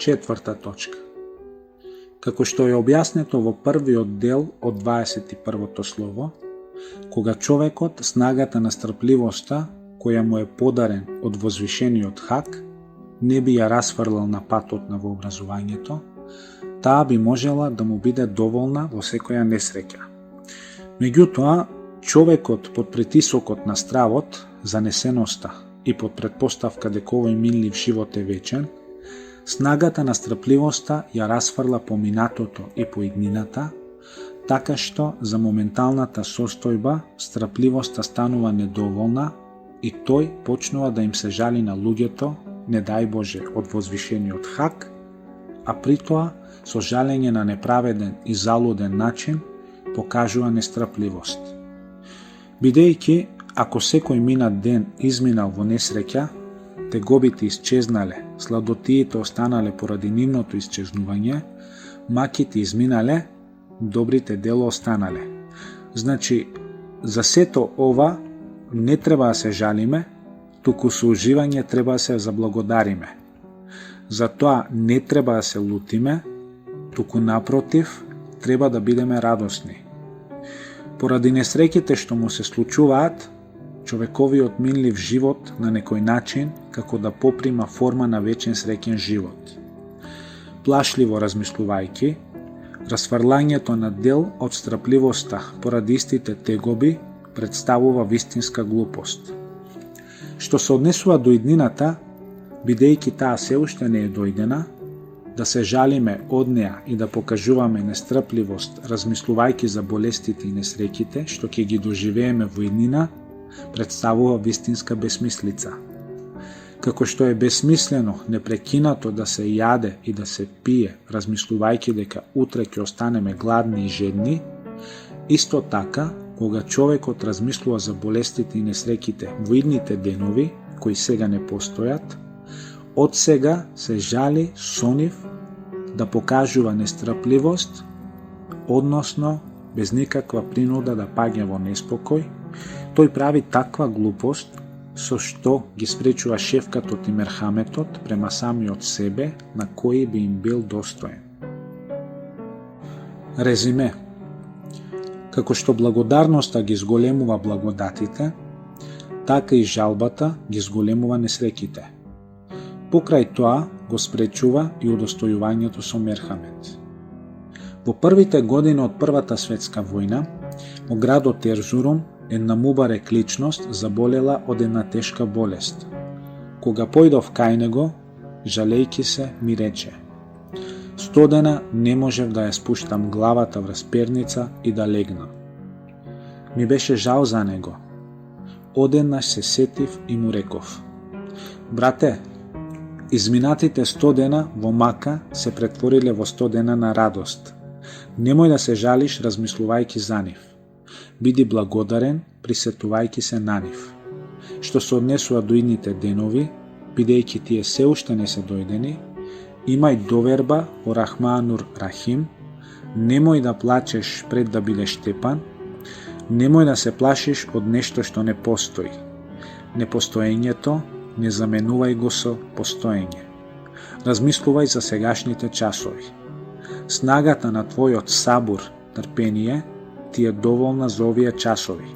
Четврта точка. Како што е објаснето во првиот дел од 21 слово, кога човекот снагата на страпливоста, која му е подарен од возвишениот Хак, не би ја расфрлал на патот на вообразувањето, таа би можела да му биде доволна во секоја несреќа. Меѓутоа, човекот под притисокот на стравот, занесеноста и под предпоставка дека овој минлив живот е вечен, снагата на страпливоста ја расфрла по минатото и по иднината, така што за моменталната состојба страпливоста станува недоволна и тој почнува да им се жали на луѓето, не дај Боже, од возвишениот Хак, а при тоа со жалење на неправеден и залуден начин покажува нестрапливост. Бидејќи, ако секој минат ден изминал во несреќа, тегобите исчезнале, сладотиите останале поради нивното исчезнување, маките изминале, добрите дела останале. Значи, за сето ова не треба да се жалиме, туку со уживање треба да се заблагодариме. За тоа не треба да се лутиме, туку напротив, треба да бидеме радосни. Поради несреќите што му се случуваат, човековиот минлив живот на некој начин како да поприма форма на вечен среќен живот. Плашливо размислувајќи, расфрлањето на дел од страпливоста поради истите тегоби представува вистинска глупост. Што се однесува до иднината, бидејќи таа се уште не е дојдена, да се жалиме од неа и да покажуваме нестрпливост, размислувајќи за болестите и несреќите што ќе ги доживееме во иднина, представува вистинска бесмислица. Како што е бесмислено непрекинато да се јаде и да се пие, размислувајќи дека утре ќе останеме гладни и жедни, исто така, кога човекот размислува за болестите и несреќите во идните денови, кои сега не постојат, од сега се жали со нив да покажува нестрпливост, односно без никаква принуда да паѓа во неспокој, тој прави таква глупост со што ги спречува шефкатот и мерхаметот према самиот себе на кој би им бил достоен. Резиме. Како што благодарноста ги зголемува благодатите, така и жалбата ги зголемува несреќите. Покрај тоа го спречува и удостојувањето со мерхамет. Во првите години од Првата светска војна, во градот Ерзурум, една мубарек личност заболела од една тешка болест. Кога појдов кај него, жалејки се, ми рече: "Стодена не можев да ја спуштам главата врз перница и да легна." Ми беше жал за него. Одеднаш се сетив и му реков: "Брате, изминатите 100 дена во мака се претвориле во 100 дена на радост. Немој да се жалиш размислувајќи за нив. Биди благодарен, присетувајќи се на нив. Што се однесува до идните денови, бидејќи тие се уште не се дојдени, имај доверба во Рахманур Рахим, немој да плачеш пред да бидеш тепан, немој да се плашиш од нешто што не постои. Непостоењето не заменувај го со постоење. Размислувај за сегашните часови. Снагата на твојот сабур, трпение, ти е доволна за овие часови.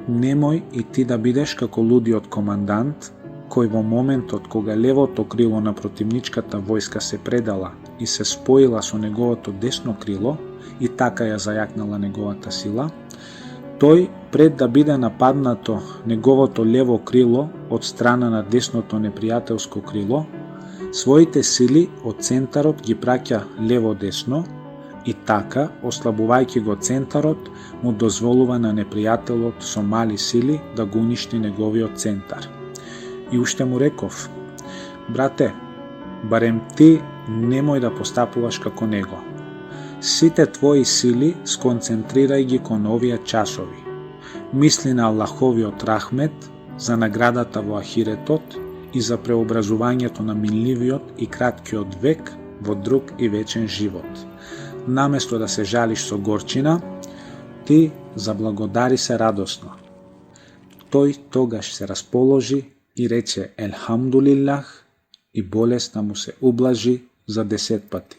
Немој и ти да бидеш како лудиот командант, кој во моментот кога левото крило на противничката војска се предала и се споила со неговото десно крило и така ја зајакнала неговата сила, тој пред да биде нападнато неговото лево крило од страна на десното непријателско крило, своите сили од центарот ги праќа лево-десно и така, ослабувајќи го центарот, му дозволува на непријателот со мали сили да го уништи неговиот центар. И уште му реков: "Брате, барем ти немој да постапуваш како него. Сите твои сили сконцентрирај ги кон овие часови. Мисли на Аллаховиот рахмет, за наградата во ахиретот и за преобразувањето на минливиот и краткиот век во друг и вечен живот. Наместо да се жалиш со горчина, ти заблагодари се радосно." Тој тогаш се расположи и рече елхамдулилах и болеста му се ублажи за 10 пати.